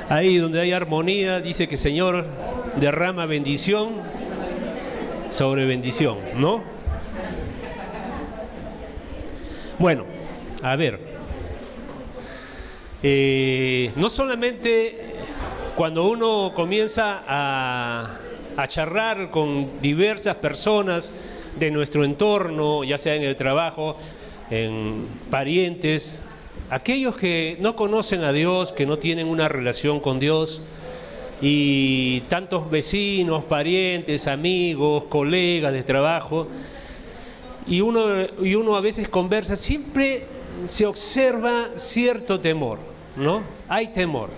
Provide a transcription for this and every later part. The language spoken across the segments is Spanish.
Ahí donde hay armonía, dice que Señor derrama bendición sobre bendición, ¿no? Bueno, a ver, no solamente cuando uno comienza a charlar con diversas personas de nuestro entorno, ya sea en el trabajo, en parientes, aquellos que no conocen a Dios, que no tienen una relación con Dios, y tantos vecinos, parientes, amigos, colegas de trabajo, y uno a veces conversa, siempre se observa cierto temor, ¿no? Hay temor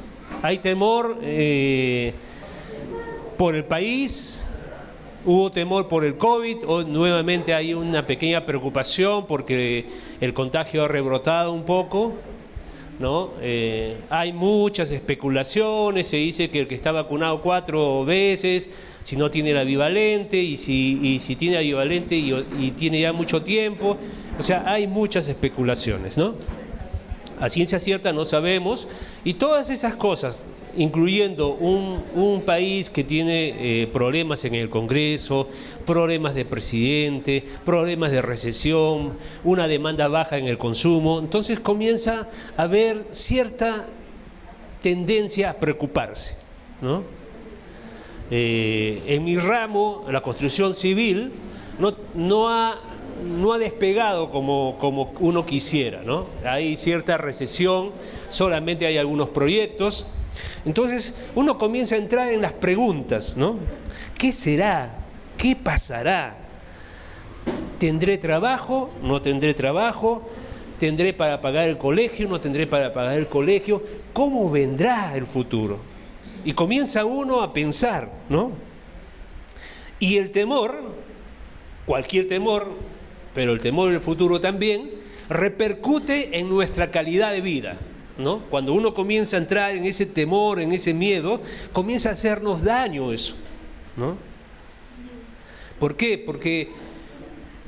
por el país. Hubo temor por el COVID, hoy nuevamente hay una pequeña preocupación porque el contagio ha rebrotado un poco, ¿no? Hay muchas especulaciones, se dice que el que está vacunado 4 veces, si no tiene la bivalente, y si tiene la bivalente y tiene ya mucho tiempo, o sea, hay muchas especulaciones, ¿no? A ciencia cierta no sabemos, y todas esas cosas, incluyendo un país que tiene problemas en el Congreso, problemas de presidente, problemas de recesión, una demanda baja en el consumo, entonces comienza a haber cierta tendencia a preocuparse, ¿no? En mi ramo, la construcción civil, no ha despegado como uno quisiera, ¿no? Hay cierta recesión, solamente hay algunos proyectos. Entonces uno comienza a entrar en las preguntas, ¿no? ¿Qué será? ¿Qué pasará? ¿Tendré trabajo? ¿No tendré trabajo? ¿Tendré para pagar el colegio? ¿No tendré para pagar el colegio? ¿Cómo vendrá el futuro? Y comienza uno a pensar, ¿no? Y el temor, cualquier temor, pero el temor del futuro también, repercute en nuestra calidad de vida, ¿no? Cuando uno comienza a entrar en ese temor, en ese miedo, comienza a hacernos daño eso, ¿no? ¿Por qué? Porque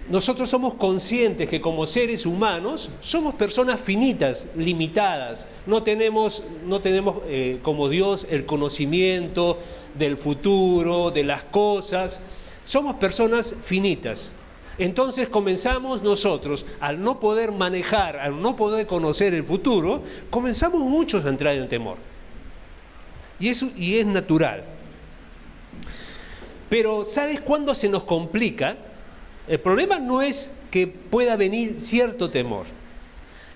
nosotros somos conscientes que como seres humanos somos personas finitas, limitadas, no tenemos como Dios el conocimiento del futuro, de las cosas, somos personas finitas. Entonces comenzamos nosotros, al no poder manejar, al no poder conocer el futuro, comenzamos muchos a entrar en temor. Y es natural. Pero ¿sabes cuándo se nos complica? El problema no es que pueda venir cierto temor.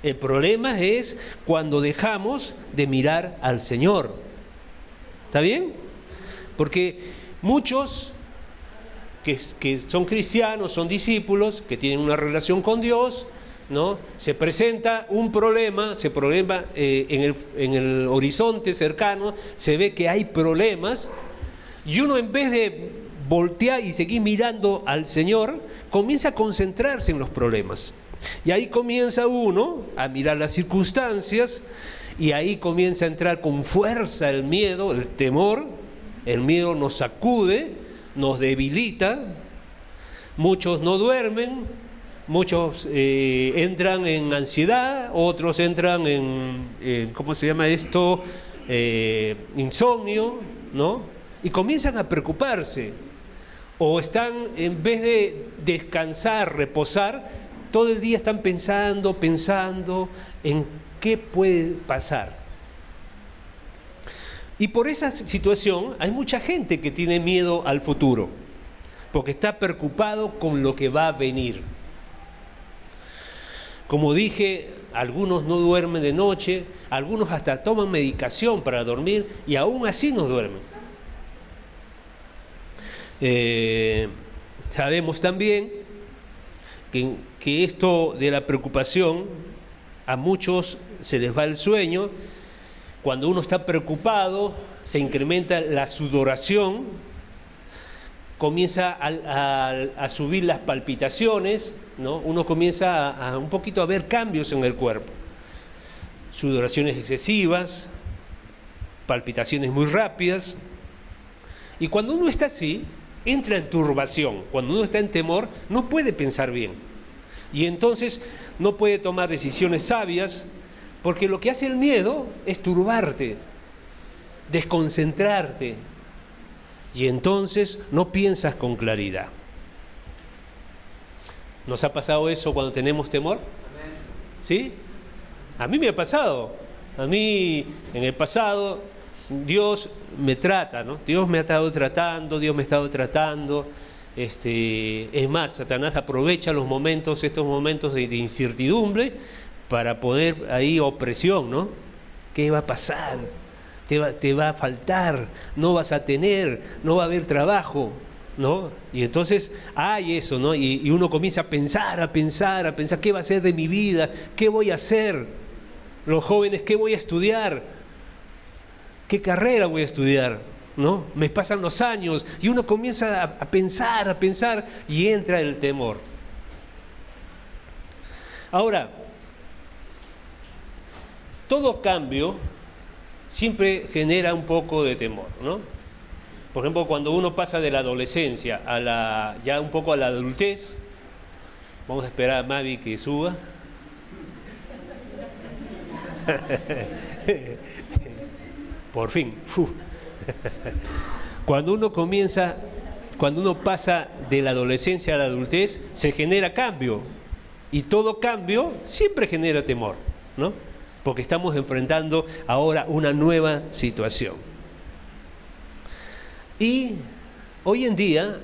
El problema es cuando dejamos de mirar al Señor. ¿Está bien? Porque muchos que son cristianos, son discípulos, que tienen una relación con Dios, ¿no? Se presenta un problema, en el horizonte cercano, se ve que hay problemas, y uno en vez de voltear y seguir mirando al Señor, comienza a concentrarse en los problemas. Y ahí comienza uno a mirar las circunstancias, y ahí comienza a entrar con fuerza el miedo, el temor. El miedo nos sacude, nos debilita, muchos no duermen, muchos entran en ansiedad, otros entran en ¿cómo se llama esto? Insomnio, ¿no? Y comienzan a preocuparse, o están, en vez de descansar, reposar, todo el día están pensando en qué puede pasar. Y por esa situación hay mucha gente que tiene miedo al futuro, porque está preocupado con lo que va a venir. Como dije, algunos no duermen de noche, algunos hasta toman medicación para dormir y aún así no duermen. Sabemos también que esto de la preocupación, a muchos se les va el sueño. Cuando uno está preocupado, se incrementa la sudoración, comienza a subir las palpitaciones, ¿no? Uno comienza a un poquito a ver cambios en el cuerpo. Sudoraciones excesivas, palpitaciones muy rápidas. Y cuando uno está así, entra en turbación. Cuando uno está en temor, no puede pensar bien. Y entonces no puede tomar decisiones sabias, porque lo que hace el miedo es turbarte. desconcentrarte. Y entonces no piensas con claridad. ¿Nos ha pasado eso cuando tenemos temor? ¿Sí? A mí me ha pasado. A mí, en el pasado, Dios me trata, ¿no? Dios me ha estado tratando, Dios me ha estado tratando. Es más, Satanás aprovecha estos momentos de incertidumbre para poner ahí opresión, ¿no? ¿Qué va a pasar? Te va a faltar, no vas a tener, no va a haber trabajo, ¿no? Y entonces hay eso, ¿no? Y uno comienza a pensar, ¿qué va a ser de mi vida? ¿Qué voy a hacer? Los jóvenes, ¿qué voy a estudiar? ¿Qué carrera voy a estudiar? ¿No? Me pasan los años y uno comienza a pensar y entra el temor. Ahora, todo cambio siempre genera un poco de temor, ¿no? Por ejemplo, cuando uno pasa de la adolescencia ya un poco a la adultez, vamos a esperar a Mavi que suba. Por fin. Cuando uno pasa de la adolescencia a la adultez, se genera cambio. Y todo cambio siempre genera temor, ¿no? Porque estamos enfrentando ahora una nueva situación. Y hoy en día,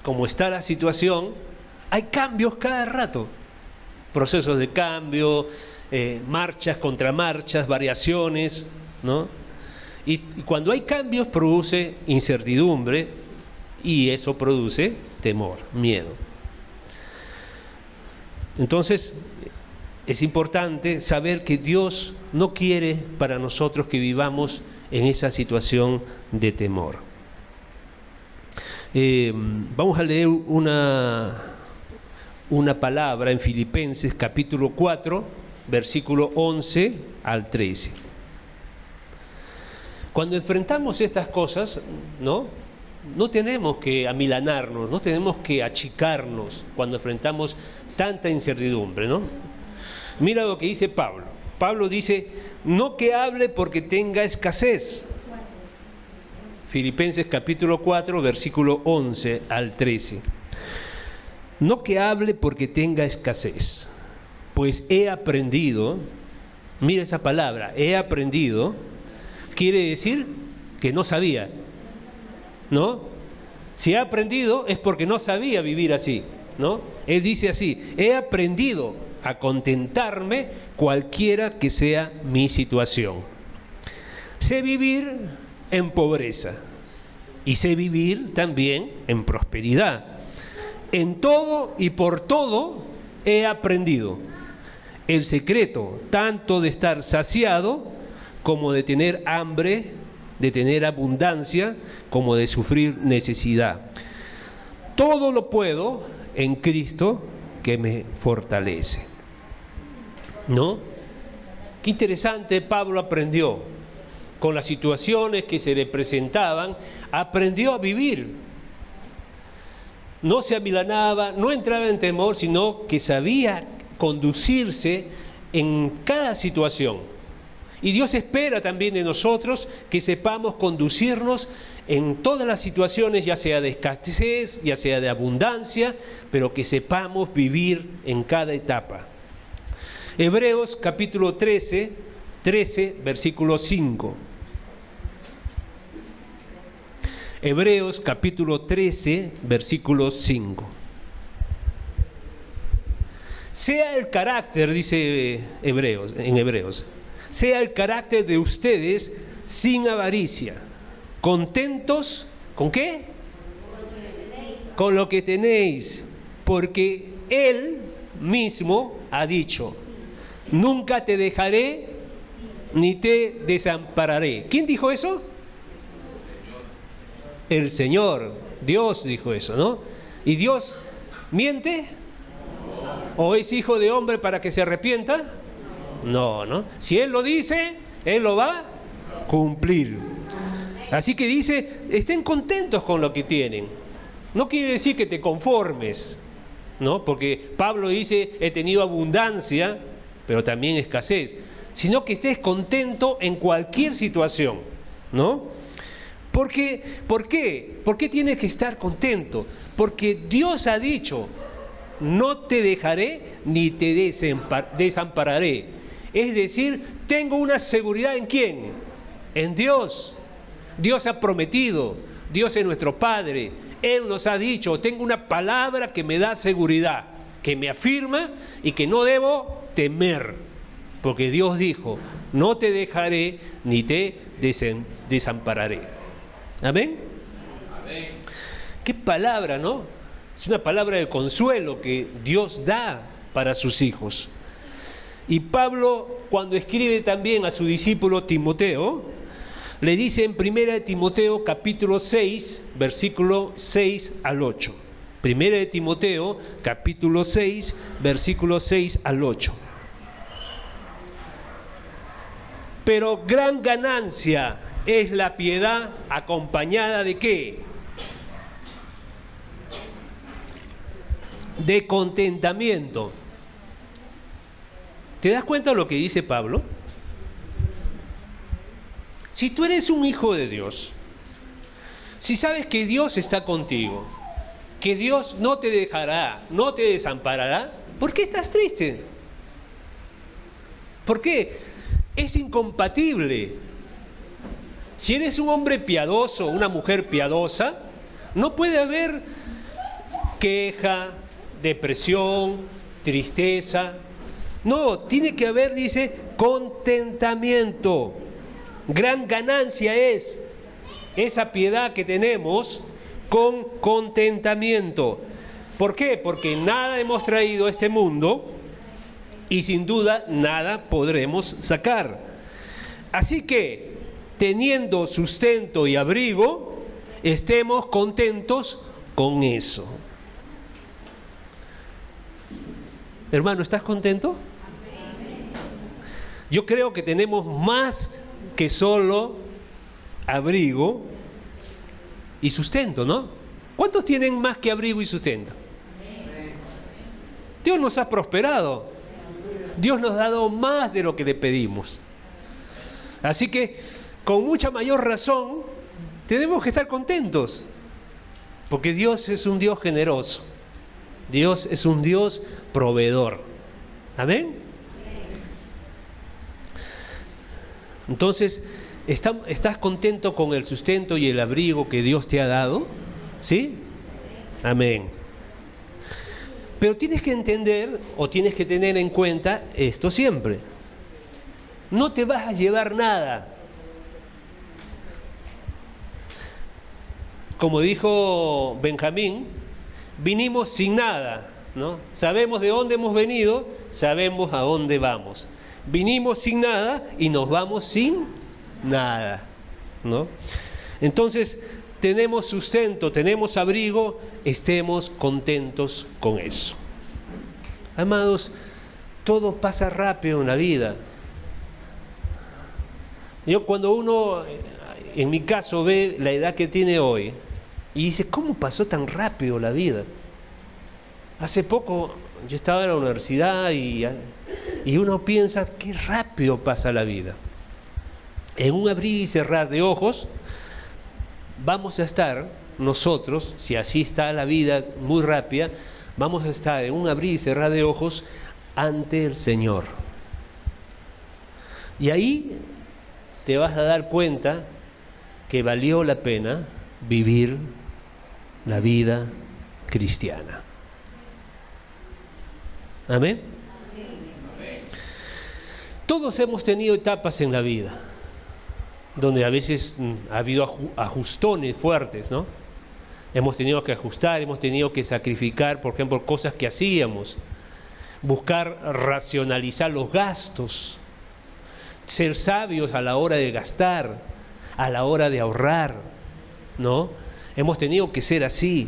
como está la situación, hay cambios cada rato. Procesos de cambio, marchas, contramarchas, variaciones, ¿no? Y cuando hay cambios produce incertidumbre y eso produce temor, miedo. Entonces, es importante saber que Dios no quiere para nosotros que vivamos en esa situación de temor. Vamos a leer una palabra en Filipenses capítulo 4, versículo 11 al 13. Cuando enfrentamos estas cosas, no tenemos que amilanarnos, no tenemos que achicarnos cuando enfrentamos tanta incertidumbre, ¿no? Mira lo que dice Pablo. Pablo dice, no que hable porque tenga escasez. Filipenses capítulo 4, versículo 11 al 13. No que hable porque tenga escasez, pues he aprendido, mira esa palabra, he aprendido, quiere decir que no sabía, ¿no? Si ha aprendido es porque no sabía vivir así, ¿no? Él dice así, he aprendido a contentarme cualquiera que sea mi situación. Sé vivir en pobreza y sé vivir también en prosperidad. En todo y por todo he aprendido el secreto tanto de estar saciado como de tener hambre, de tener abundancia, como de sufrir necesidad. Todo lo puedo en Cristo que me fortalece. ¿No? Qué interesante, Pablo aprendió con las situaciones que se le presentaban, aprendió a vivir. No se amilanaba, no entraba en temor, sino que sabía conducirse en cada situación. Y Dios espera también de nosotros que sepamos conducirnos en todas las situaciones, ya sea de escasez, ya sea de abundancia, pero que sepamos vivir en cada etapa. Hebreos capítulo 13, versículo 5. Hebreos capítulo 13, versículo 5. Sea el carácter, dice Hebreos, sea el carácter de ustedes sin avaricia, contentos, ¿con qué? Con lo que tenéis, porque Él mismo ha dicho, nunca te dejaré ni te desampararé. ¿Quién dijo eso? El Señor, Dios dijo eso, ¿no? ¿Y Dios miente? ¿O es hijo de hombre para que se arrepienta? No, ¿no? Si Él lo dice, Él lo va a cumplir. Así que dice, estén contentos con lo que tienen. No quiere decir que te conformes, ¿no? Porque Pablo dice, he tenido abundancia, pero también escasez. Sino que estés contento en cualquier situación. ¿no? ¿Por qué? ¿Por qué tienes que estar contento? Porque Dios ha dicho, no te dejaré ni te desampararé. Es decir, tengo una seguridad ¿en quién? En Dios. Dios ha prometido, Dios es nuestro Padre. Él nos ha dicho, tengo una palabra que me da seguridad, que me afirma y que no debo temer. Porque Dios dijo, no te dejaré ni te desampararé. ¿Amén? Amén. Qué palabra, ¿no? Es una palabra de consuelo que Dios da para sus hijos. Y Pablo, cuando escribe también a su discípulo Timoteo, le dice en 1 Timoteo capítulo 6, versículo 6 al 8. 1 Timoteo capítulo 6, versículo 6 al 8. Pero gran ganancia es la piedad acompañada de ¿qué? De contentamiento. ¿Te das cuenta de lo que dice Pablo? Si tú eres un hijo de Dios, si sabes que Dios está contigo, que Dios no te dejará, no te desamparará, ¿por qué estás triste? ¿Por qué? Es incompatible. Si eres un hombre piadoso, una mujer piadosa, no puede haber queja, depresión, tristeza. No, tiene que haber, dice, contentamiento. Gran ganancia es esa piedad que tenemos con contentamiento. ¿Por qué? Porque nada hemos traído a este mundo y sin duda nada podremos sacar. Así que, teniendo sustento y abrigo, estemos contentos con eso. Hermano, ¿estás contento? Yo creo que tenemos más que solo abrigo y sustento, ¿no? ¿Cuántos tienen más que abrigo y sustento? Dios nos ha prosperado. Dios nos ha dado más de lo que le pedimos. Así que, con mucha mayor razón, tenemos que estar contentos. Porque Dios es un Dios generoso. Dios es un Dios proveedor. ¿Amén? Entonces, ¿estás contento con el sustento y el abrigo que Dios te ha dado? ¿Sí? Amén. Pero tienes que entender o tienes que tener en cuenta esto siempre. No te vas a llevar nada. Como dijo Benjamín, vinimos sin nada, ¿no? Sabemos de dónde hemos venido, sabemos a dónde vamos. Vinimos sin nada y nos vamos sin nada, ¿no? Entonces, tenemos sustento, tenemos abrigo, estemos contentos con eso. Amados, todo pasa rápido en la vida. Yo cuando uno, en mi caso, ve la edad que tiene hoy y dice, ¿cómo pasó tan rápido la vida? Hace poco yo estaba en la universidad y uno piensa, qué rápido pasa la vida. En un abrir y cerrar de ojos, vamos a estar nosotros, si así está la vida muy rápida, vamos a estar en un abrir y cerrar de ojos ante el Señor. Y ahí te vas a dar cuenta que valió la pena vivir la vida cristiana. ¿Amén? Todos hemos tenido etapas en la vida donde a veces ha habido ajustones fuertes, ¿no? Hemos tenido que ajustar, hemos tenido que sacrificar, por ejemplo, cosas que hacíamos, buscar racionalizar los gastos, ser sabios a la hora de gastar, a la hora de ahorrar, ¿no? Hemos tenido que ser así.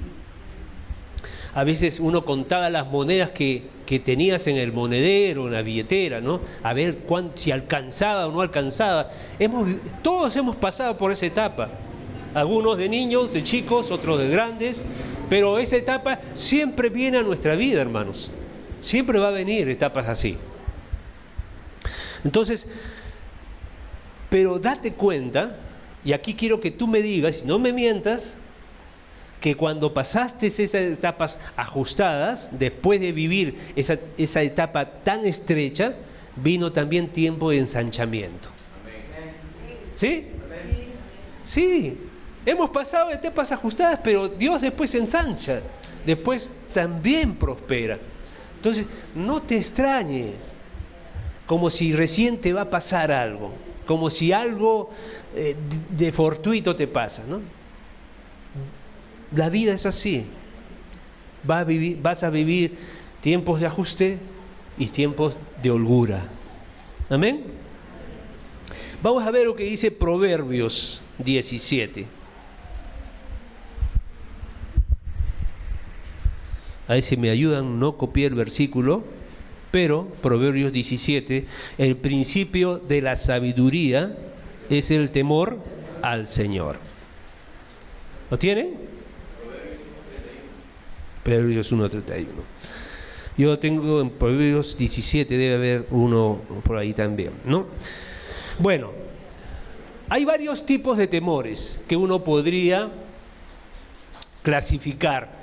A veces uno contaba las monedas que tenías en el monedero, en la billetera, ¿no? A ver si alcanzaba o no alcanzaba. Todos hemos pasado por esa etapa. Algunos de niños, de chicos, otros de grandes. Pero esa etapa siempre viene a nuestra vida, hermanos. Siempre va a venir etapas así. Entonces, pero date cuenta Y aquí quiero que tú me digas, no me mientas, que cuando pasaste esas etapas ajustadas, después de vivir esa etapa tan estrecha, vino también tiempo de ensanchamiento. ¿Sí? Sí, hemos pasado etapas ajustadas, pero Dios después se ensancha, después también prospera. Entonces, no te extrañe, como si recién te va a pasar algo, como si algo de fortuito te pasa, ¿no? La vida es así. Vas a vivir tiempos de ajuste y tiempos de holgura. Amén. Vamos a ver lo que dice Proverbios 17. A ver si me ayudan, no copié el versículo, pero Proverbios 17, el principio de la sabiduría es el temor al Señor. ¿Lo tienen? Proverbios 1:31. Yo tengo en Proverbios 17, debe haber uno por ahí también, ¿no? Bueno, hay varios tipos de temores que uno podría clasificar.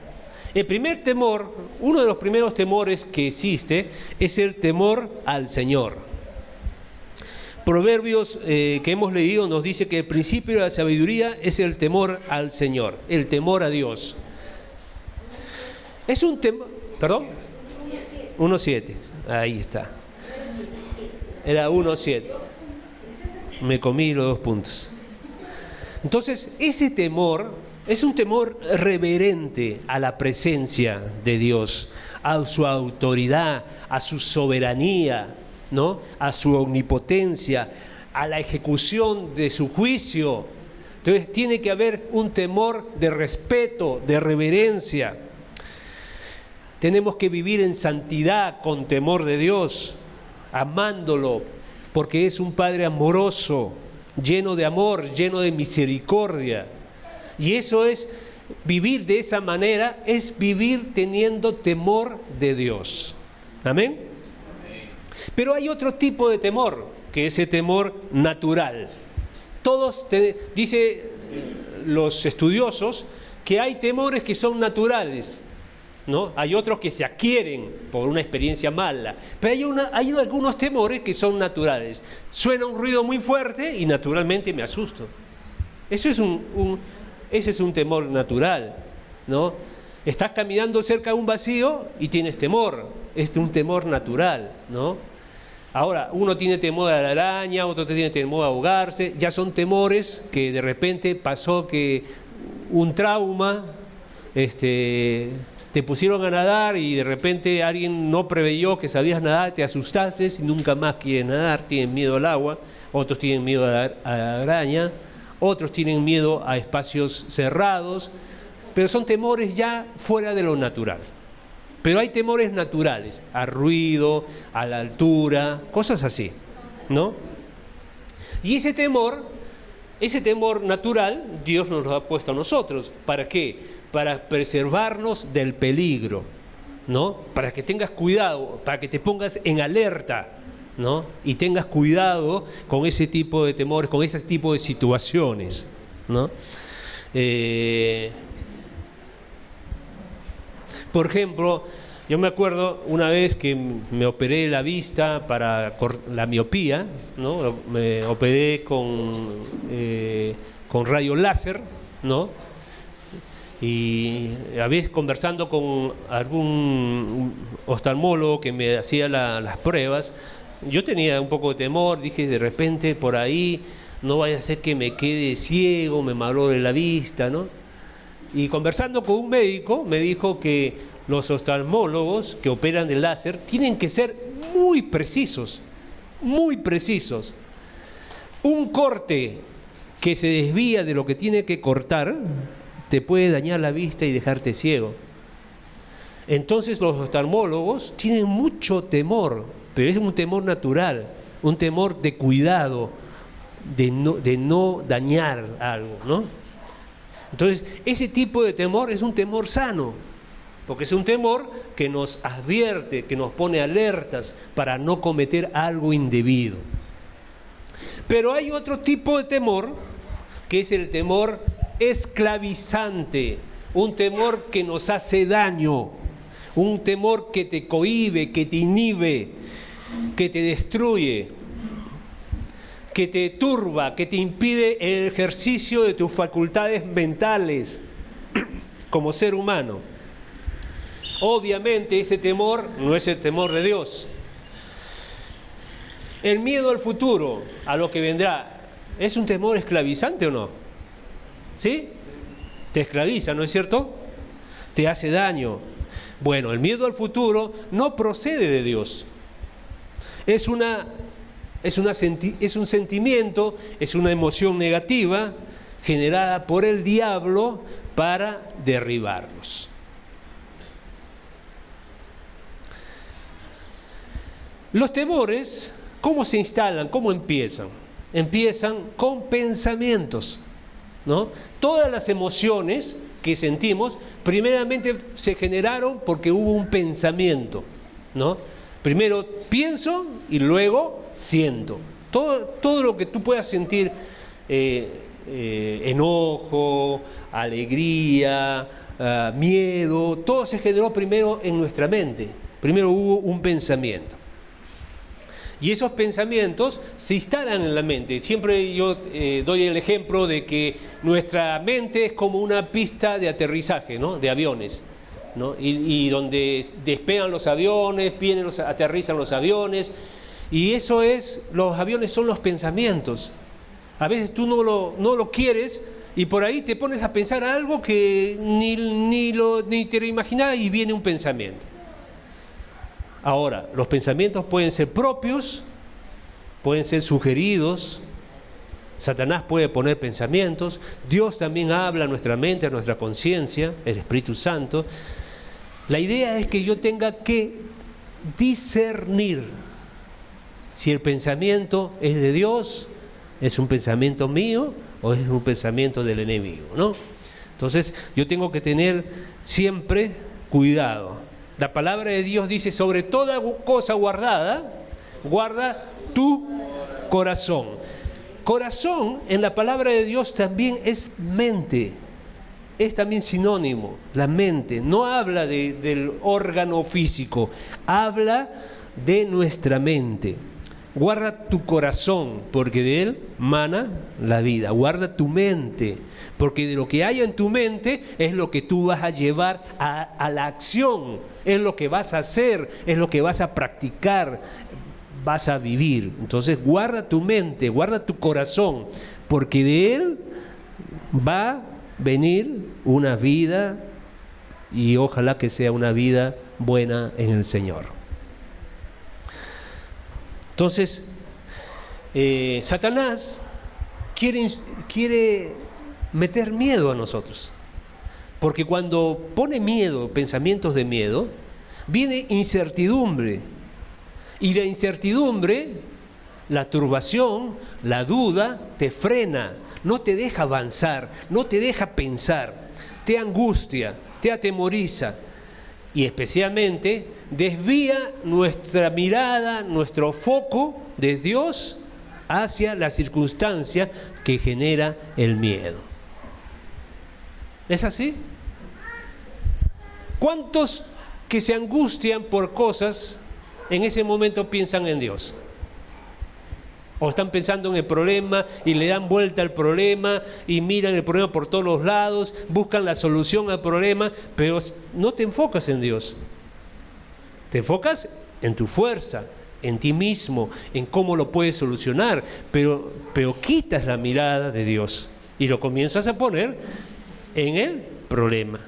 El primer temor, uno de los primeros temores que existe, es el temor al Señor. Proverbios que hemos leído nos dice que el principio de la sabiduría es el temor al Señor, el temor a Dios. Es un temor, ¿perdón? 1:7, ahí está. Era 1:7. Me comí los 2 puntos. Entonces, ese temor es un temor reverente a la presencia de Dios, a su autoridad, a su soberanía, ¿no? A su omnipotencia, a la ejecución de su juicio. Entonces, tiene que haber un temor de respeto, de reverencia. Tenemos que vivir en santidad, con temor de Dios, amándolo, porque es un Padre amoroso, lleno de amor, lleno de misericordia. Y eso es, vivir de esa manera, es vivir teniendo temor de Dios. ¿Amén? Pero hay otro tipo de temor, que es el temor natural. Dice los estudiosos, que hay temores que son naturales, ¿no? Hay otros que se adquieren por una experiencia mala, pero hay algunos temores que son naturales. Suena un ruido muy fuerte y naturalmente me asusto. Eso es ese es un temor natural, ¿no? Estás caminando cerca de un vacío y tienes temor. Es un temor natural, ¿no? Ahora, uno tiene temor a la araña, otro tiene temor a ahogarse. Ya son temores que de repente pasó que un trauma, te pusieron a nadar y de repente alguien no preveyó que sabías nadar, te asustaste y nunca más quieres nadar, tienen miedo al agua, otros tienen miedo a la araña, otros tienen miedo a espacios cerrados, pero son temores ya fuera de lo natural. Pero hay temores naturales, al ruido, a la altura, cosas así, ¿no? Y ese temor natural, Dios nos lo ha puesto a nosotros. ¿Para qué? Para preservarnos del peligro, ¿no? Para que tengas cuidado, para que te pongas en alerta, ¿no? Y tengas cuidado con ese tipo de temores, con ese tipo de situaciones, ¿no? Por ejemplo, yo me acuerdo una vez que me operé la vista para la miopía, ¿no? Me operé con rayo láser, ¿no? Y a veces conversando con algún oftalmólogo que me hacía las pruebas, yo tenía un poco de temor, dije de repente por ahí no vaya a ser que me quede ciego, me malogre la vista, ¿no? Y conversando con un médico me dijo que los oftalmólogos que operan de láser tienen que ser muy precisos, muy precisos. Un corte que se desvía de lo que tiene que cortar te puede dañar la vista y dejarte ciego. Entonces los oftalmólogos tienen mucho temor, pero es un temor natural, un temor de cuidado, de no dañar algo, ¿no? Entonces, ese tipo de temor es un temor sano, porque es un temor que nos advierte, que nos pone alertas para no cometer algo indebido. Pero hay otro tipo de temor que es el temor esclavizante, un temor que nos hace daño, un temor que te cohíbe, que te inhibe, que te destruye, que te turba, que te impide el ejercicio de tus facultades mentales como ser humano. Obviamente ese temor no es el temor de Dios. El miedo al futuro, a lo que vendrá, ¿es un temor esclavizante o no? ¿Sí? Te esclaviza, ¿no es cierto? Te hace daño. Bueno, el miedo al futuro no procede de Dios. Es un sentimiento, es una emoción negativa generada por el diablo para derribarnos. Los temores, ¿cómo se instalan? ¿Cómo empiezan? Empiezan con pensamientos, ¿no? Todas las emociones que sentimos, primeramente se generaron porque hubo un pensamiento, ¿no? Primero pienso y luego siento. Todo lo que tú puedas sentir, enojo, alegría, miedo, todo se generó primero en nuestra mente. Primero hubo un pensamiento. Y esos pensamientos se instalan en la mente. Siempre yo doy el ejemplo de que nuestra mente es como una pista de aterrizaje, ¿no? De aviones, ¿no? Y donde despegan los aviones, aterrizan los aviones. Y eso es, los aviones son los pensamientos. A veces tú no lo quieres y por ahí te pones a pensar algo que ni te lo imaginabas y viene un pensamiento. Ahora, los pensamientos pueden ser propios, pueden ser sugeridos. Satanás puede poner pensamientos. Dios también habla a nuestra mente, a nuestra conciencia, el Espíritu Santo. La idea es que yo tenga que discernir si el pensamiento es de Dios, es un pensamiento mío o es un pensamiento del enemigo, ¿no? Entonces, yo tengo que tener siempre cuidado. La palabra de Dios dice, sobre toda cosa guardada, guarda tu corazón. Corazón en la palabra de Dios también es mente, es también sinónimo, la mente. No habla del órgano físico, habla de nuestra mente. Guarda tu corazón, porque de él mana la vida. Guarda tu mente, porque de lo que haya en tu mente es lo que tú vas a llevar a la acción, es lo que vas a hacer, es lo que vas a practicar, vas a vivir. Entonces guarda tu mente, guarda tu corazón, porque de él va a venir una vida, y ojalá que sea una vida buena en el Señor. Entonces, Satanás quiere meter miedo a nosotros, porque cuando pone miedo, pensamientos de miedo, viene incertidumbre, y la incertidumbre, la turbación, la duda, te frena, no te deja avanzar, no te deja pensar, te angustia, te atemoriza. Y especialmente desvía nuestra mirada, nuestro foco de Dios hacia la circunstancia que genera el miedo. ¿Es así? ¿Cuántos que se angustian por cosas en ese momento piensan en Dios? O están pensando en el problema y le dan vuelta al problema y miran el problema por todos los lados, buscan la solución al problema, pero no te enfocas en Dios. Te enfocas en tu fuerza, en ti mismo, en cómo lo puedes solucionar, pero quitas la mirada de Dios y lo comienzas a poner en el problema.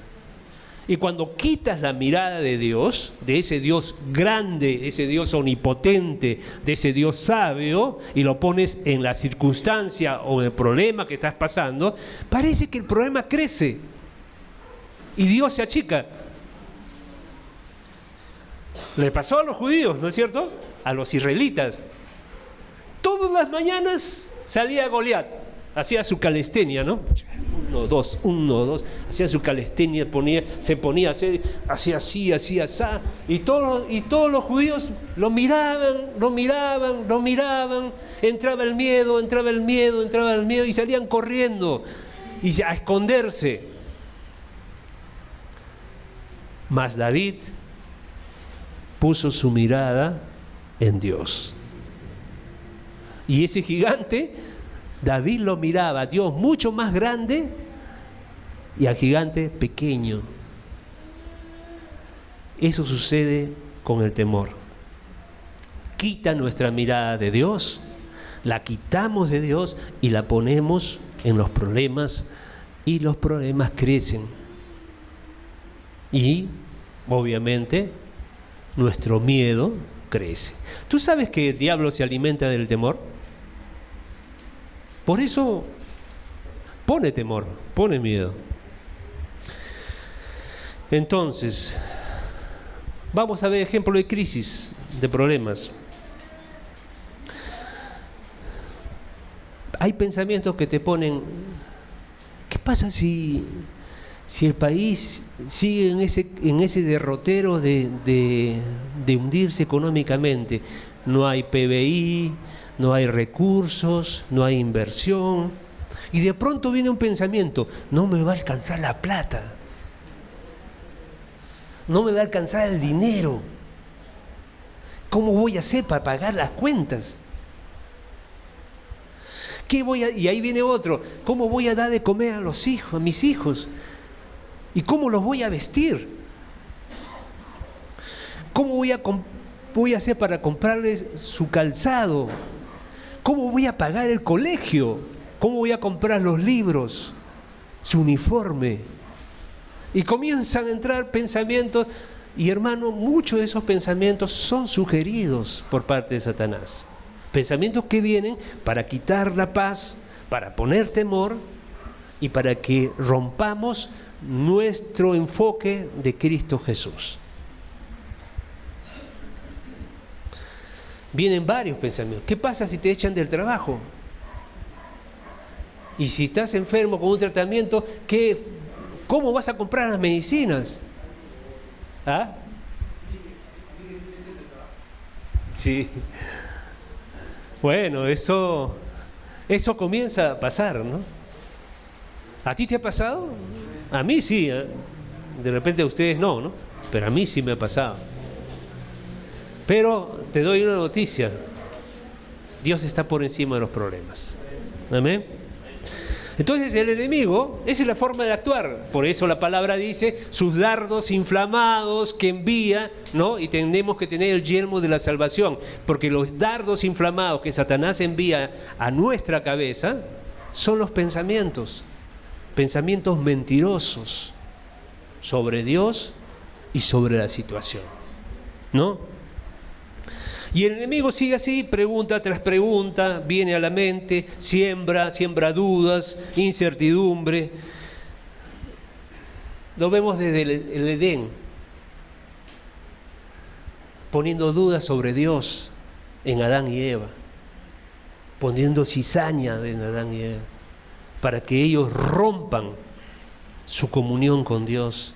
Y cuando quitas la mirada de Dios, de ese Dios grande, de ese Dios omnipotente, de ese Dios sabio, y lo pones en la circunstancia o en el problema que estás pasando, parece que el problema crece y Dios se achica. Le pasó a los judíos, ¿no es cierto? A los israelitas. Todas las mañanas salía Goliat, hacía su calistenia, ¿no? 1, 2, hacía su calistenia, se ponía a hacer, hacía así, y todos los judíos lo miraban, entraba el miedo, y salían corriendo, y a esconderse. Mas David puso su mirada en Dios. Y ese gigante, David lo miraba a Dios mucho más grande y al gigante pequeño. Eso sucede con el temor. Quita nuestra mirada de Dios, la quitamos de Dios y la ponemos en los problemas, y los problemas crecen. Y, obviamente, nuestro miedo crece. ¿Tú sabes que el diablo se alimenta del temor? Por eso pone temor, pone miedo. Entonces, vamos a ver ejemplo de crisis, de problemas. Hay pensamientos que te ponen, ¿qué pasa si el país sigue en ese derrotero de hundirse económicamente? No hay PBI, no hay recursos, no hay inversión. Y de pronto viene un pensamiento, no me va a alcanzar la plata, no me va a alcanzar el dinero. ¿Cómo voy a hacer para pagar las cuentas? Y ahí viene otro, ¿cómo voy a dar de comer a mis hijos? ¿Y cómo los voy a vestir? ¿Cómo voy a hacer para comprarles su calzado? ¿Cómo voy a pagar el colegio? ¿Cómo voy a comprar los libros? Su uniforme. Y comienzan a entrar pensamientos, y hermano, muchos de esos pensamientos son sugeridos por parte de Satanás. Pensamientos que vienen para quitar la paz, para poner temor y para que rompamos nuestro enfoque de Cristo Jesús. Vienen varios pensamientos. ¿Qué pasa si te echan del trabajo? Y si estás enfermo con un tratamiento, ¿cómo vas a comprar las medicinas? ¿Ah? Sí. Bueno, eso comienza a pasar, ¿no? ¿A ti te ha pasado? A mí sí, ¿eh? De repente a ustedes no, pero a mí sí me ha pasado. Pero te doy una noticia, Dios está por encima de los problemas. ¿Amén? Entonces el enemigo, esa es la forma de actuar. Por eso la palabra dice, sus dardos inflamados que envía, ¿no? Y tenemos que tener el yelmo de la salvación, porque los dardos inflamados que Satanás envía a nuestra cabeza son los pensamientos mentirosos sobre Dios y sobre la situación, ¿no? Y el enemigo sigue así, pregunta tras pregunta, viene a la mente, siembra dudas, incertidumbre. Lo vemos desde el Edén, poniendo dudas sobre Dios en Adán y Eva, poniendo cizaña en Adán y Eva, para que ellos rompan su comunión con Dios,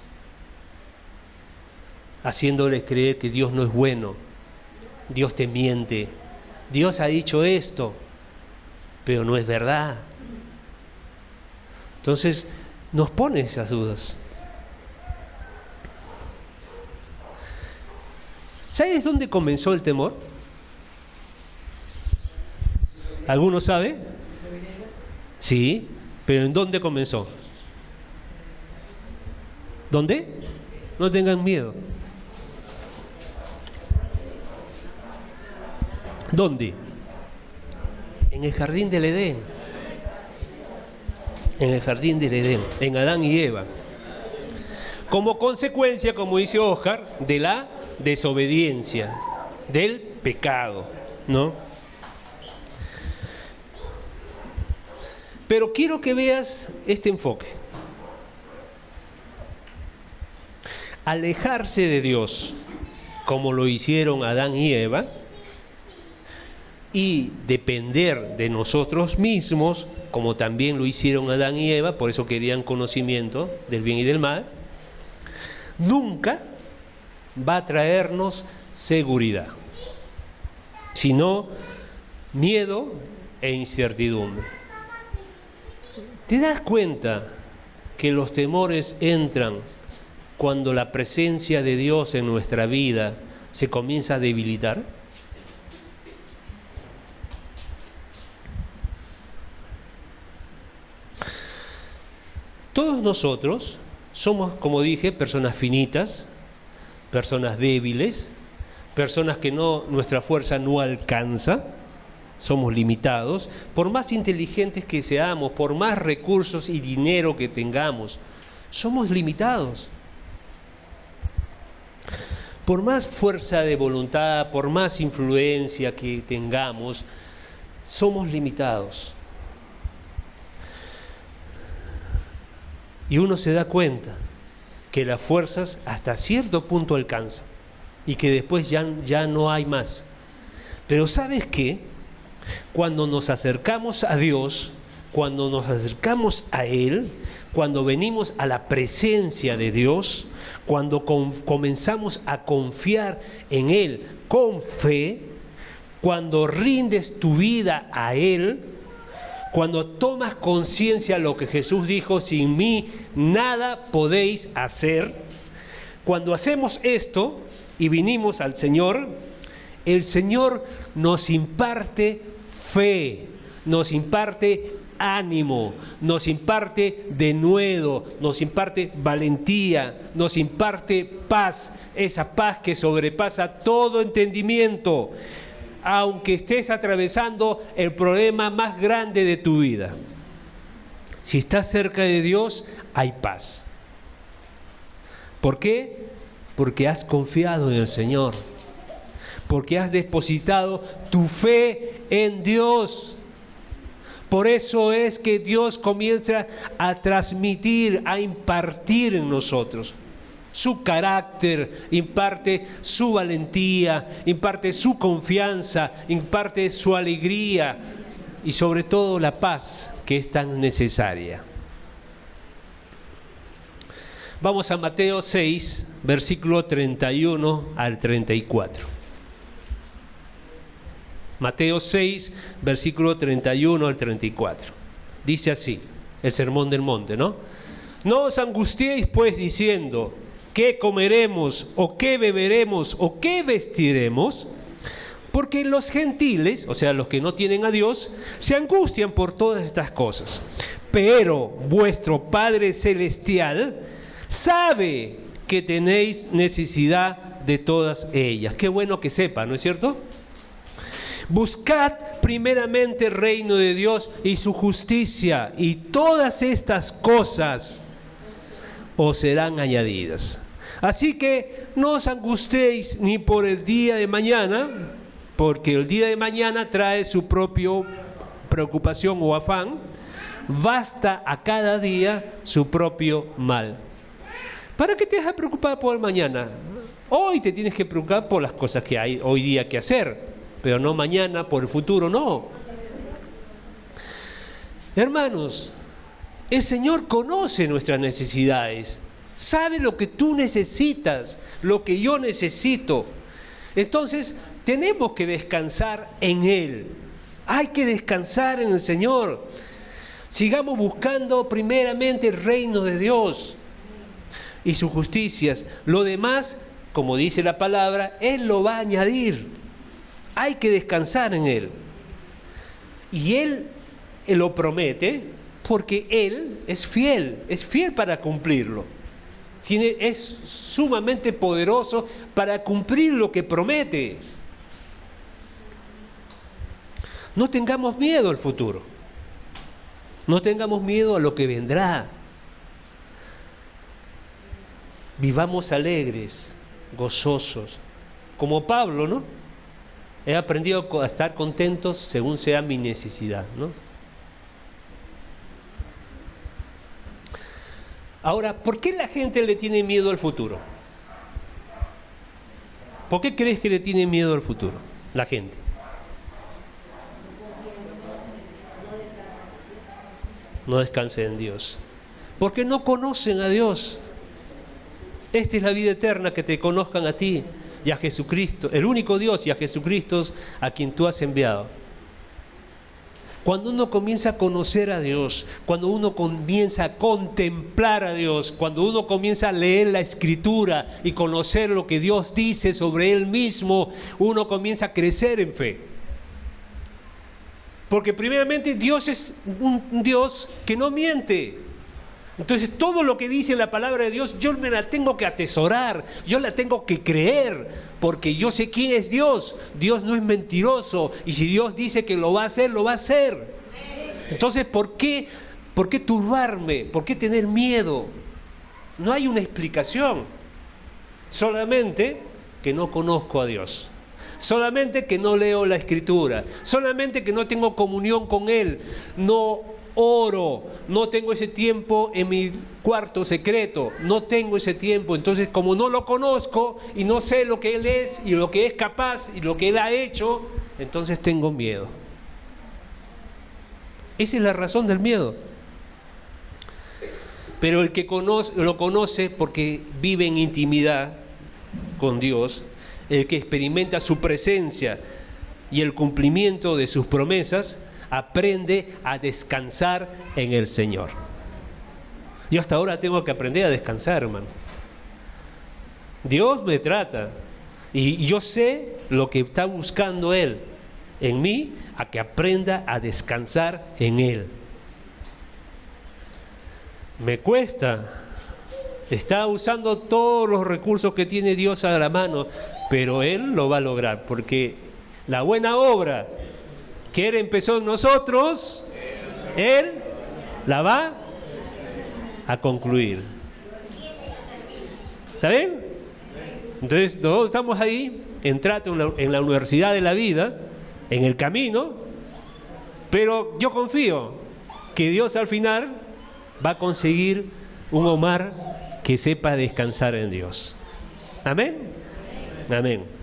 haciéndoles creer que Dios no es bueno. Dios te miente, Dios ha dicho esto, pero no es verdad. Entonces nos pone esas dudas. ¿Sabes dónde comenzó el temor? ¿Alguno sabe? Sí, pero ¿en dónde comenzó? ¿Dónde? No tengan miedo. ¿Dónde? En el jardín del Edén. En el jardín del Edén, en Adán y Eva. Como consecuencia, como dice Oscar, de la desobediencia, del pecado, ¿no? Pero quiero que veas este enfoque. Alejarse de Dios, como lo hicieron Adán y Eva, y depender de nosotros mismos, como también lo hicieron Adán y Eva, por eso querían conocimiento del bien y del mal, nunca va a traernos seguridad, sino miedo e incertidumbre. ¿Te das cuenta que los temores entran cuando la presencia de Dios en nuestra vida se comienza a debilitar? Todos nosotros somos, como dije, personas finitas, personas débiles, personas que nuestra fuerza no alcanza, somos limitados, por más inteligentes que seamos, por más recursos y dinero que tengamos, somos limitados. Por más fuerza de voluntad, por más influencia que tengamos, somos limitados. Y uno se da cuenta que las fuerzas hasta cierto punto alcanzan y que después ya no hay más. Pero ¿sabes qué? Cuando nos acercamos a Dios, cuando nos acercamos a Él, cuando venimos a la presencia de Dios, cuando comenzamos a confiar en Él con fe, cuando rindes tu vida a Él, cuando tomas conciencia de lo que Jesús dijo, sin mí nada podéis hacer, cuando hacemos esto y vinimos al Señor, el Señor nos imparte fe, nos imparte ánimo, nos imparte denuedo, nos imparte valentía, nos imparte paz, esa paz que sobrepasa todo entendimiento, aunque estés atravesando el problema más grande de tu vida. Si estás cerca de Dios, hay paz. ¿Por qué? Porque has confiado en el Señor, porque has depositado tu fe en Dios. Por eso es que Dios comienza a transmitir, a impartir en nosotros su carácter, imparte su valentía, imparte su confianza, imparte su alegría y sobre todo la paz que es tan necesaria. Vamos a Mateo 6, versículo 31 al 34. Mateo 6, versículo 31 al 34. Dice así, el sermón del monte, ¿no? No os angustiéis pues diciendo, ¿qué comeremos, o qué beberemos, o qué vestiremos? Porque los gentiles, o sea, los que no tienen a Dios, se angustian por todas estas cosas. Pero vuestro Padre Celestial sabe que tenéis necesidad de todas ellas. Qué bueno que sepa, ¿no es cierto? Buscad primeramente el reino de Dios y su justicia, y todas estas cosas os serán añadidas. Así que no os angustiéis ni por el día de mañana, porque el día de mañana trae su propia preocupación o afán. Basta a cada día su propio mal. ¿Para qué te vas a preocupar por el mañana? Hoy te tienes que preocupar por las cosas que hay hoy día que hacer, pero no mañana, por el futuro, no. Hermanos, el Señor conoce nuestras necesidades, sabe lo que tú necesitas, lo que yo necesito. Entonces, tenemos que descansar en Él. Hay que descansar en el Señor. Sigamos buscando primeramente el reino de Dios y sus justicias. Lo demás, como dice la palabra, Él lo va a añadir. Hay que descansar en Él. Y Él lo promete porque Él es fiel para cumplirlo. Es sumamente poderoso para cumplir lo que promete. No tengamos miedo al futuro. No tengamos miedo a lo que vendrá. Vivamos alegres, gozosos, como Pablo, ¿no? He aprendido a estar contentos según sea mi necesidad, ¿no? Ahora, ¿por qué la gente le tiene miedo al futuro? ¿Por qué crees que le tiene miedo al futuro la gente? no descansen en Dios. Porque no conocen a Dios. Esta es la vida eterna, que te conozcan a ti y a Jesucristo, el único Dios, y a Jesucristo a quien tú has enviado. Cuando uno comienza a conocer a Dios, cuando uno comienza a contemplar a Dios, cuando uno comienza a leer la Escritura y conocer lo que Dios dice sobre Él mismo, uno comienza a crecer en fe. Porque primeramente Dios es un Dios que no miente. Entonces todo lo que dice la palabra de Dios, yo me la tengo que atesorar, yo la tengo que creer, porque yo sé quién es Dios. Dios no es mentiroso, y si Dios dice que lo va a hacer, lo va a hacer. Entonces, ¿por qué turbarme? ¿Por qué tener miedo? No hay una explicación. Solamente que no conozco a Dios. Solamente que no leo la Escritura. Solamente que no tengo comunión con Él. No oro, no tengo ese tiempo en mi cuarto secreto, no tengo ese tiempo. Entonces, como no lo conozco y no sé lo que Él es y lo que es capaz y lo que Él ha hecho, entonces tengo miedo. Esa es la razón del miedo. Pero el que lo conoce porque vive en intimidad con Dios, el que experimenta su presencia y el cumplimiento de sus promesas, aprende a descansar en el Señor. Yo hasta ahora tengo que aprender a descansar, hermano. Dios me trata y yo sé lo que está buscando Él en mí, a que aprenda a descansar en Él. Me cuesta, está usando todos los recursos que tiene Dios a la mano, pero Él lo va a lograr, porque la buena obra que Él empezó en nosotros, Él la va a concluir. ¿Saben? Entonces nosotros estamos ahí, en la universidad de la vida, en el camino, pero yo confío que Dios al final va a conseguir un Omar que sepa descansar en Dios. ¿Amén? Amén.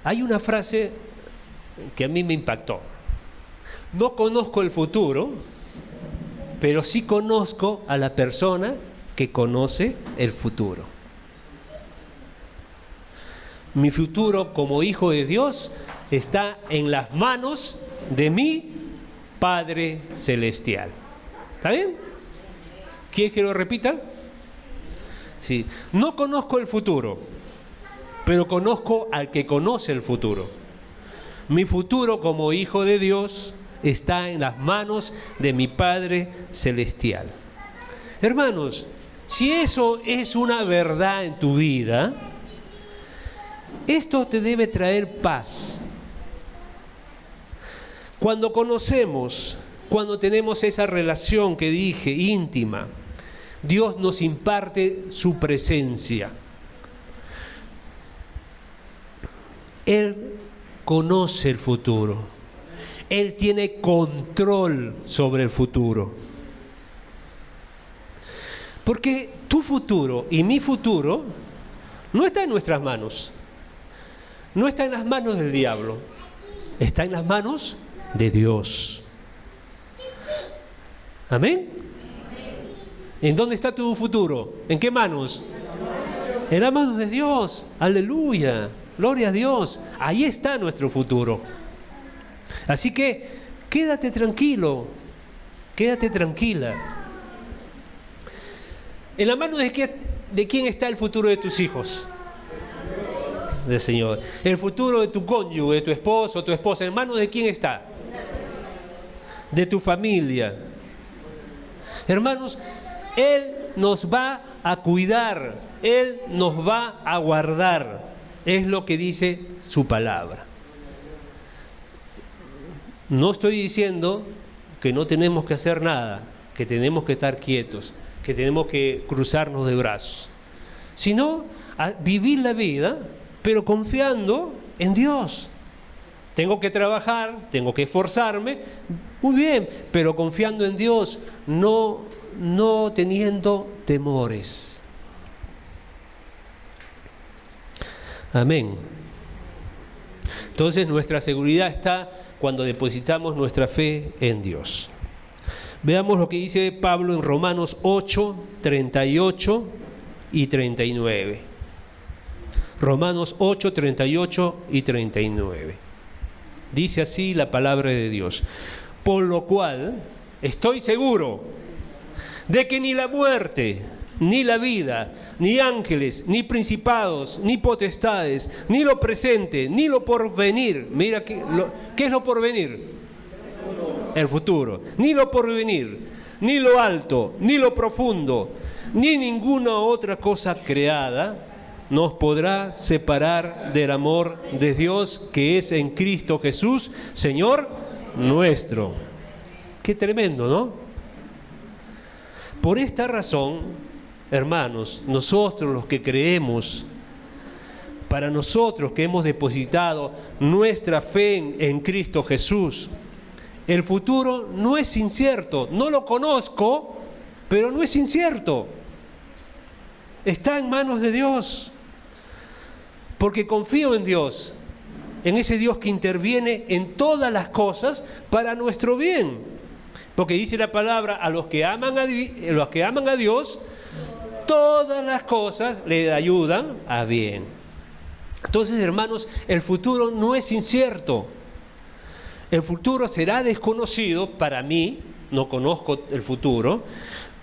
Hay una frase que a mí me impactó. No conozco el futuro, pero sí conozco a la persona que conoce el futuro. Mi futuro como hijo de Dios está en las manos de mi Padre Celestial. ¿Está bien? ¿Quieren que lo repita? Sí. No conozco el futuro, pero conozco al que conoce el futuro. Mi futuro como hijo de Dios está en las manos de mi Padre Celestial. Hermanos, si eso es una verdad en tu vida, esto te debe traer paz. Cuando conocemos, cuando tenemos esa relación que dije, íntima, Dios nos imparte su presencia. Él conoce el futuro. Él tiene control sobre el futuro. Porque tu futuro y mi futuro no está en nuestras manos. No está en las manos del diablo. Está en las manos de Dios. ¿Amén? ¿En dónde está tu futuro? ¿En qué manos? En las manos de Dios. Aleluya. Gloria a Dios. Ahí está nuestro futuro. Así que quédate tranquilo. Quédate tranquila. ¿En la mano de quién está el futuro de tus hijos? Del Señor. El futuro de tu cónyuge, de tu esposo, tu esposa, ¿en manos de quién está? De tu familia. Hermanos, Él nos va a cuidar, Él nos va a guardar. Es lo que dice su palabra. No estoy diciendo que no tenemos que hacer nada, que tenemos que estar quietos, que tenemos que cruzarnos de brazos, sino a vivir la vida, pero confiando en Dios. Tengo que trabajar, tengo que esforzarme, muy bien, pero confiando en Dios, no teniendo temores. Amén. Entonces nuestra seguridad está cuando depositamos nuestra fe en Dios. Veamos lo que dice Pablo en Romanos 8, 38 y 39. Romanos 8, 38 y 39. Dice así la palabra de Dios. Por lo cual estoy seguro de que ni la muerte, ni la vida, ni ángeles, ni principados, ni potestades, ni lo presente, ni lo porvenir. Mira, ¿qué es lo porvenir? El futuro. Ni lo porvenir, ni lo alto, ni lo profundo, ni ninguna otra cosa creada nos podrá separar del amor de Dios que es en Cristo Jesús, Señor nuestro. Qué tremendo, ¿no? Por esta razón, hermanos, nosotros los que creemos, para nosotros que hemos depositado nuestra fe en Cristo Jesús, el futuro no es incierto. No lo conozco, pero no es incierto. Está en manos de Dios. Porque confío en Dios, en ese Dios que interviene en todas las cosas para nuestro bien. Porque dice la palabra, a los que aman a Dios, todas las cosas le ayudan a bien. Entonces, hermanos, el futuro no es incierto. El futuro será desconocido para mí, no conozco el futuro,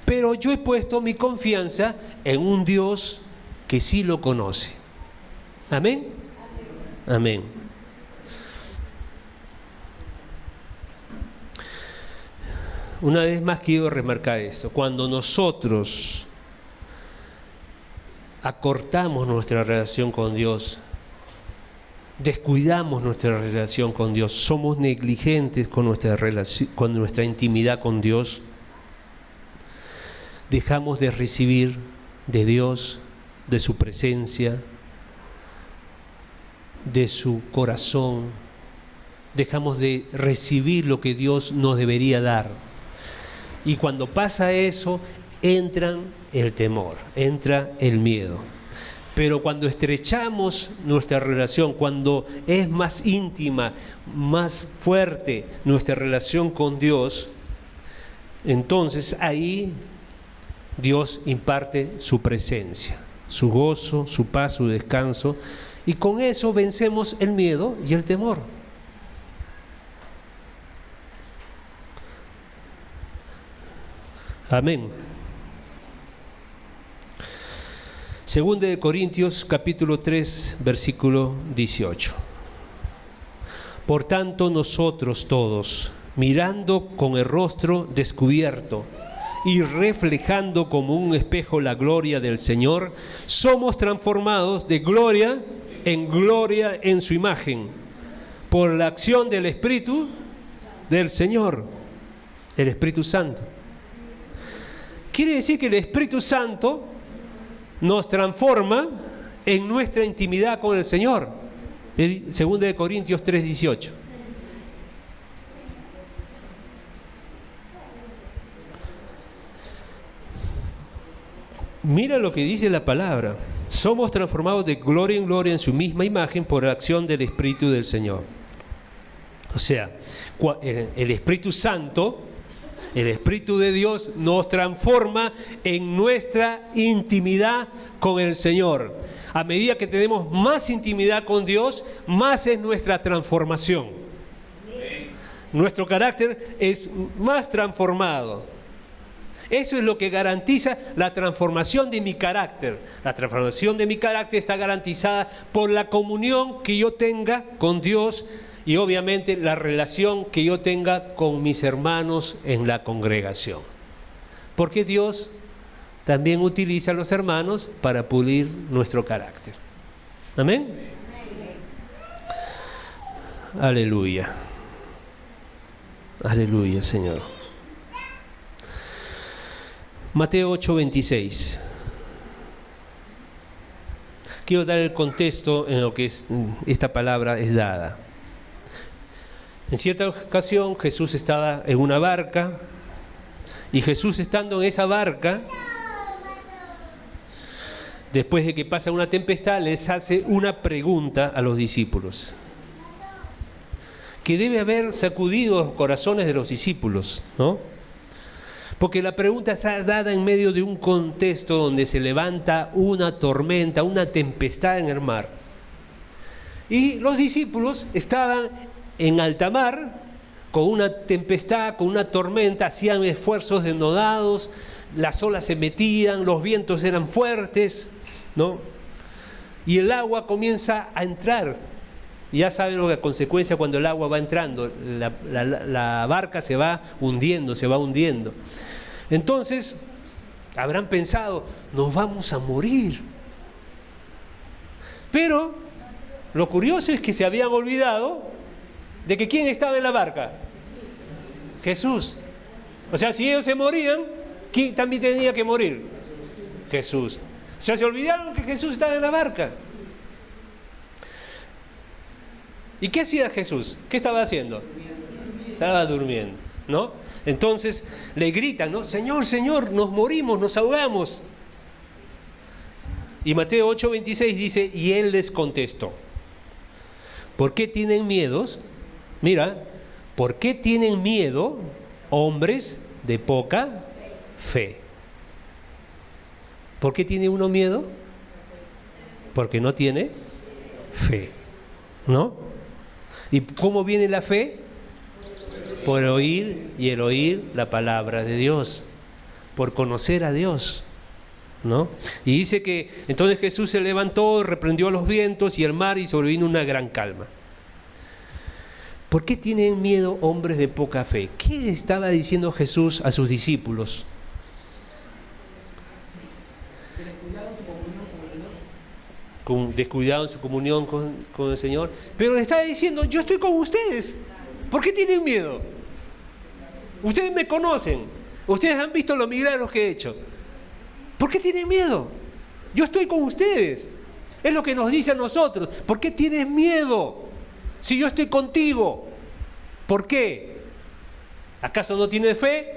pero yo he puesto mi confianza en un Dios que sí lo conoce. ¿Amén? Amén. Una vez más quiero remarcar esto. Cuando nosotros acortamos nuestra relación con Dios, descuidamos nuestra relación con Dios, somos negligentes con nuestra intimidad con Dios, dejamos de recibir de Dios, de su presencia, de su corazón, dejamos de recibir lo que Dios nos debería dar. Y cuando pasa eso, entra el temor, entra el miedo. Pero cuando estrechamos nuestra relación, cuando es más íntima, más fuerte nuestra relación con Dios, entonces ahí Dios imparte su presencia, su gozo, su paz, su descanso, y con eso vencemos el miedo y el temor. Amén. Segunda de Corintios, capítulo 3, versículo 18. Por tanto, nosotros todos, mirando con el rostro descubierto y reflejando como un espejo la gloria del Señor, somos transformados de gloria en su imagen, por la acción del Espíritu del Señor, el Espíritu Santo. Quiere decir que el Espíritu Santo nos transforma en nuestra intimidad con el Señor. Segunda de Corintios 3:18. Mira lo que dice la palabra. Somos transformados de gloria en gloria en su misma imagen por la acción del Espíritu del Señor. O sea, el Espíritu Santo, el Espíritu de Dios nos transforma en nuestra intimidad con el Señor. A medida que tenemos más intimidad con Dios, más es nuestra transformación. Nuestro carácter es más transformado. Eso es lo que garantiza la transformación de mi carácter. La transformación de mi carácter está garantizada por la comunión que yo tenga con Dios y obviamente la relación que yo tenga con mis hermanos en la congregación. Porque Dios también utiliza a los hermanos para pulir nuestro carácter. ¿Amén? Aleluya. Aleluya, Señor. Mateo 8:26. Quiero dar el contexto en lo que esta palabra es dada. En cierta ocasión Jesús estaba en una barca y Jesús, estando en esa barca, después de que pasa una tempestad, les hace una pregunta a los discípulos. que debe haber sacudido los corazones de los discípulos, ¿no? Porque la pregunta está dada en medio de un contexto donde se levanta una tormenta, una tempestad en el mar. Y los discípulos estaban en alta mar, con una tempestad, con una tormenta, hacían esfuerzos denodados, las olas se metían, los vientos eran fuertes, ¿no? Y el agua comienza a entrar. Ya saben lo que a consecuencia cuando el agua va entrando, la barca se va hundiendo, se va hundiendo. Entonces, habrán pensado, nos vamos a morir. Pero lo curioso es que se habían olvidado de que ¿quién estaba en la barca? Jesús. O sea, si ellos se morían, ¿quién también tenía que morir? Jesús. O sea, se olvidaron que Jesús estaba en la barca. ¿Y qué hacía Jesús? ¿Qué estaba haciendo? Estaba durmiendo, ¿no? Entonces le gritan, ¿no? Señor, Señor, nos morimos, nos ahogamos. Y Mateo 8:26 dice, y él les contestó, ¿por qué tienen miedos? Mira, ¿por qué tienen miedo hombres de poca fe? ¿Por qué tiene uno miedo? Porque no tiene fe, ¿no? ¿Y cómo viene la fe? Por oír, y el oír la palabra de Dios, por conocer a Dios, ¿no? Y dice que entonces Jesús se levantó, reprendió a los vientos y el mar y sobrevino una gran calma. ¿Por qué tienen miedo hombres de poca fe? ¿Qué estaba diciendo Jesús a sus discípulos? Descuidado en su comunión con el Señor, pero le estaba diciendo, yo estoy con ustedes. ¿Por qué tienen miedo? Ustedes me conocen, ustedes han visto los milagros que he hecho. ¿Por qué tienen miedo? Yo estoy con ustedes. Es lo que nos dice a nosotros. ¿Por qué tienes miedo si yo estoy contigo? ¿Por qué? ¿Acaso no tienes fe?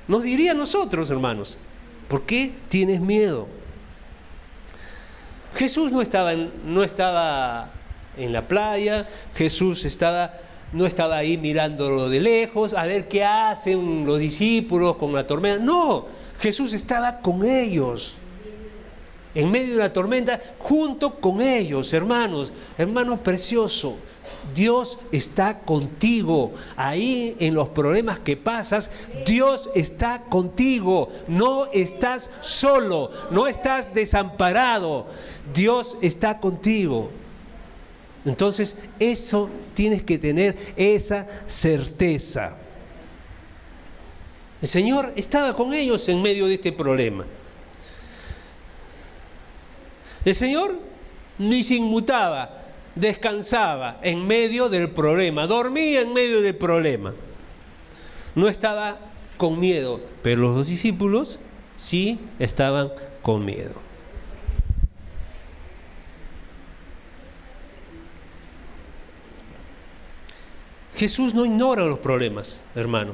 Nos diría a nosotros, hermanos. ¿Por qué tienes miedo? Jesús no estaba en la playa, Jesús no estaba ahí mirándolo de lejos, a ver qué hacen los discípulos con la tormenta. No, Jesús estaba con ellos, en medio de la tormenta, junto con ellos, hermanos preciosos. Dios está contigo, ahí en los problemas que pasas, Dios está contigo, no estás solo, no estás desamparado, Dios está contigo. Entonces, eso tienes que tener, esa certeza. El Señor estaba con ellos en medio de este problema. El Señor ni se inmutaba, descansaba en medio del problema, dormía en medio del problema. No estaba con miedo, pero los dos discípulos sí estaban con miedo. Jesús no ignora los problemas, hermano.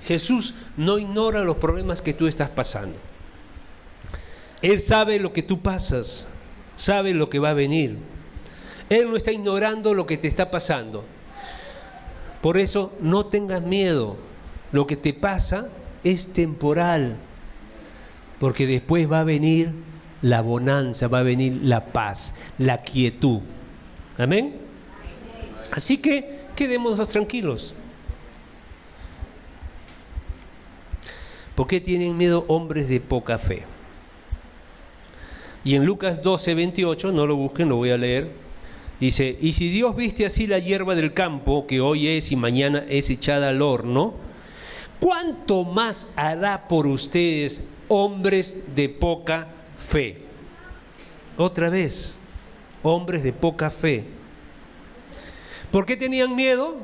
Jesús no ignora los problemas que tú estás pasando. Él sabe lo que tú pasas, sabe lo que va a venir. Él no está ignorando lo que te está pasando. Por eso no tengas miedo. Lo que te pasa es temporal, porque después va a venir la bonanza, va a venir la paz, la quietud. Amén. Así que quedémonos tranquilos. ¿Por qué tienen miedo hombres de poca fe? Y en Lucas 12:28, no lo busquen, lo voy a leer, dice, y si Dios viste así la hierba del campo, que hoy es y mañana es echada al horno, ¿cuánto más hará por ustedes, hombres de poca fe? Otra vez, hombres de poca fe. ¿Por qué tenían miedo?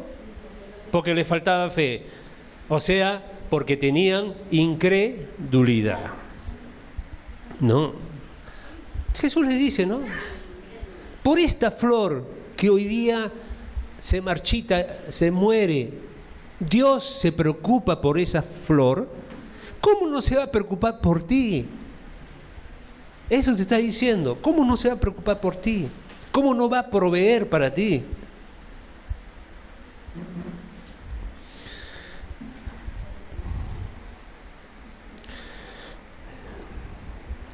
Porque les faltaba fe. O sea, porque tenían incredulidad. ¿No? Jesús les dice, ¿no? Por esta flor que hoy día se marchita, se muere, Dios se preocupa por esa flor, ¿cómo no se va a preocupar por ti? Eso te está diciendo. ¿Cómo no se va a preocupar por ti? ¿Cómo no va a proveer para ti?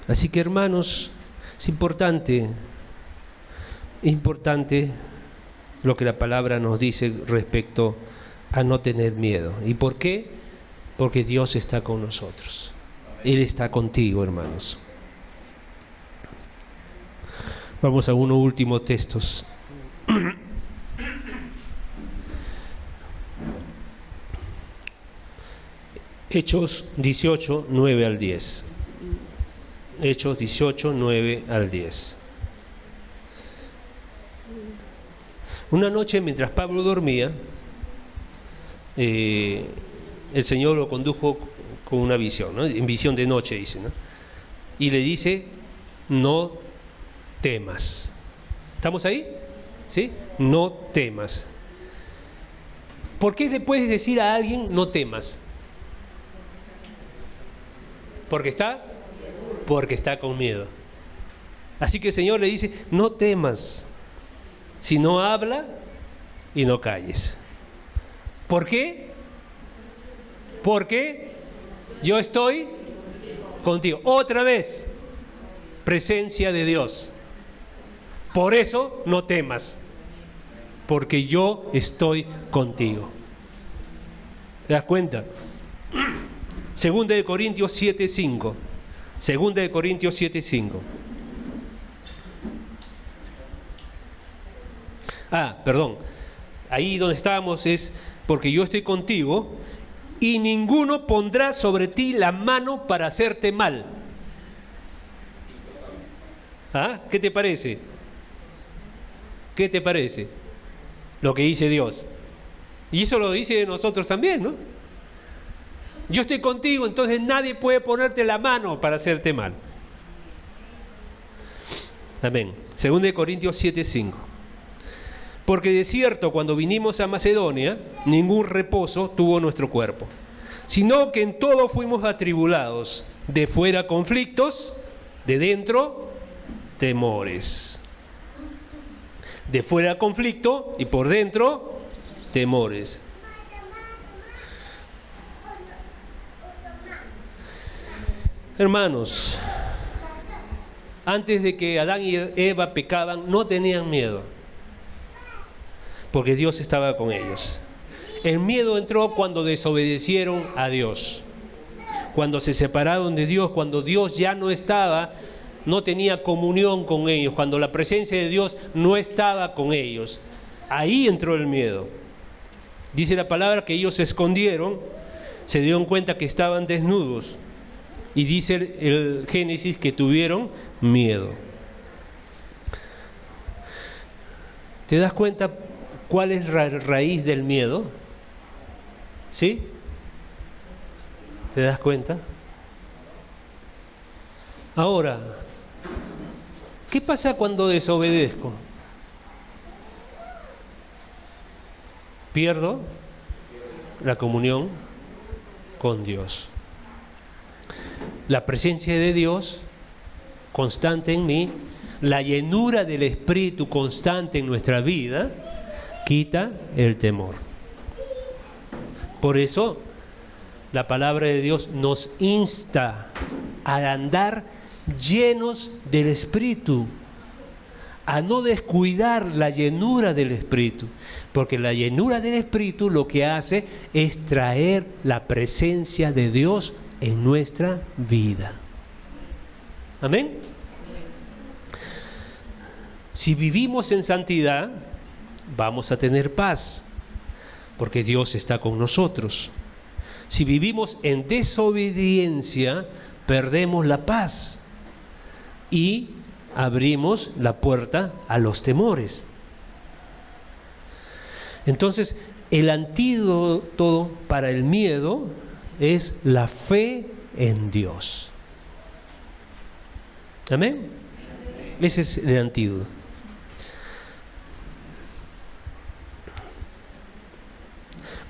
Así que, hermanos, es importante lo que la palabra nos dice respecto a no tener miedo. ¿Y por qué? Porque Dios está con nosotros. Él está contigo, hermanos. Vamos a unos últimos textos. Hechos 18, 9 al 10. Hechos 18, 9 al 10. Una noche, mientras Pablo dormía, el Señor lo condujo con una visión, ¿no? En visión de noche, dice, ¿no? Y le dice, no temas. ¿Estamos ahí? ¿Sí? No temas. ¿Por qué le puedes decir a alguien, no temas? Porque está con miedo. Así que el Señor le dice, no temas, sino habla y no calles. ¿Por qué? Porque yo estoy contigo. Otra vez, presencia de Dios. Por eso no temas, porque yo estoy contigo. ¿Te das cuenta? Segunda de Corintios 7:5. Segunda de Corintios 7:5. Perdón. Ahí donde estábamos es porque yo estoy contigo y ninguno pondrá sobre ti la mano para hacerte mal. ¿Qué te parece? ¿Qué te parece? Lo que dice Dios. Y eso lo dice de nosotros también, ¿no? Yo estoy contigo, entonces nadie puede ponerte la mano para hacerte mal. Amén. Segunda de Corintios 7:5. Porque de cierto, cuando vinimos a Macedonia, ningún reposo tuvo nuestro cuerpo, sino que en todo fuimos atribulados, de fuera conflictos, de dentro temores. De fuera conflicto y por dentro temores. Hermanos, antes de que Adán y Eva pecaban, no tenían miedo, porque Dios estaba con ellos. El miedo entró cuando desobedecieron a Dios, cuando se separaron de Dios, cuando Dios ya no estaba, no tenía comunión con ellos, cuando la presencia de Dios no estaba con ellos. Ahí entró el miedo. Dice la palabra que ellos se escondieron, se dieron cuenta que estaban desnudos. Y dice el Génesis que tuvieron miedo. ¿Te das cuenta cuál es la raíz del miedo? ¿Sí? ¿Te das cuenta? Ahora, ¿qué pasa cuando desobedezco? Pierdo la comunión con Dios. La presencia de Dios constante en mí, la llenura del Espíritu constante en nuestra vida, quita el temor. Por eso, la palabra de Dios nos insta a andar llenos del Espíritu, a no descuidar la llenura del Espíritu, porque la llenura del Espíritu lo que hace es traer la presencia de Dios en nuestra vida. Amén. Si vivimos en santidad, vamos a tener paz, porque Dios está con nosotros. Si vivimos en desobediencia, perdemos la paz y abrimos la puerta a los temores. Entonces, el antídoto para el miedo es la fe en Dios. Amén. Ese es el antídoto.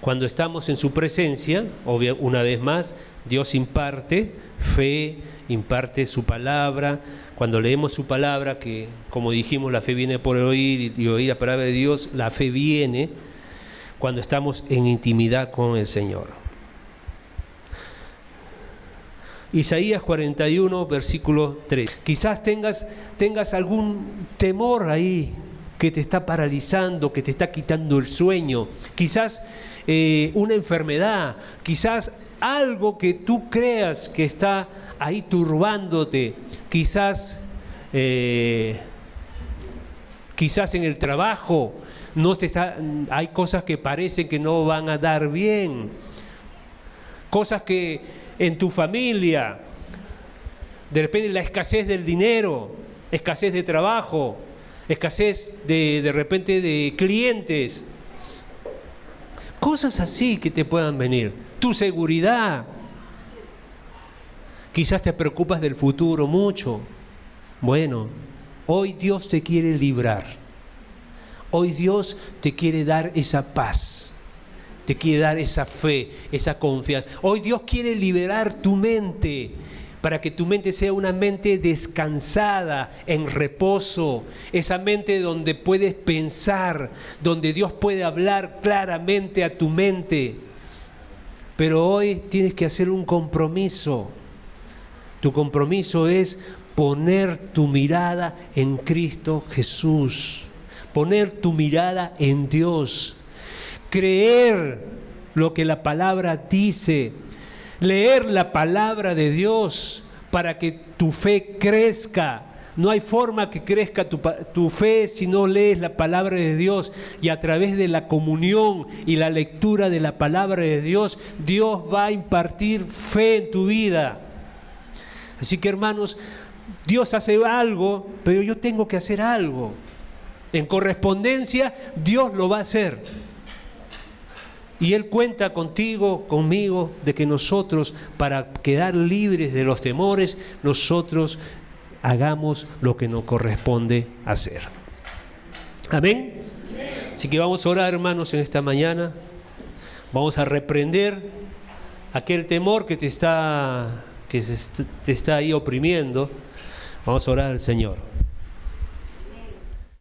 Cuando estamos en su presencia, una vez más, Dios imparte fe, imparte su palabra. Cuando leemos su palabra, que como dijimos, la fe viene por oír y oír la palabra de Dios, la fe viene cuando estamos en intimidad con el Señor. Isaías 41, versículo 3. Quizás tengas algún temor ahí que te está paralizando, que te está quitando el sueño. Quizás una enfermedad, quizás algo que tú creas que está ahí turbándote. Quizás en el trabajo hay cosas que parecen que no van a dar bien. Cosas que en tu familia, de repente la escasez del dinero, escasez de trabajo, escasez de repente de clientes, cosas así que te puedan venir. Tu seguridad, quizás te preocupas del futuro mucho. Bueno, hoy Dios te quiere librar, hoy Dios te quiere dar esa paz, te quiere dar esa fe, esa confianza. Hoy Dios quiere liberar tu mente, para que tu mente sea una mente descansada, en reposo, esa mente donde puedes pensar, donde Dios puede hablar claramente a tu mente. Pero hoy tienes que hacer un compromiso. Tu compromiso es poner tu mirada en Cristo Jesús, poner tu mirada en Dios, creer lo que la palabra dice, leer la palabra de Dios para que tu fe crezca. No hay forma que crezca tu fe si no lees la palabra de Dios, y a través de la comunión y la lectura de la palabra de Dios, Dios va a impartir fe en tu vida. Así que, hermanos, Dios hace algo, pero yo tengo que hacer algo. En correspondencia, Dios lo va a hacer. Y Él cuenta contigo, conmigo, de que nosotros, para quedar libres de los temores, nosotros hagamos lo que nos corresponde hacer. Amén. Así que vamos a orar, hermanos, en esta mañana. Vamos a reprender aquel temor que te está ahí oprimiendo. Vamos a orar al Señor.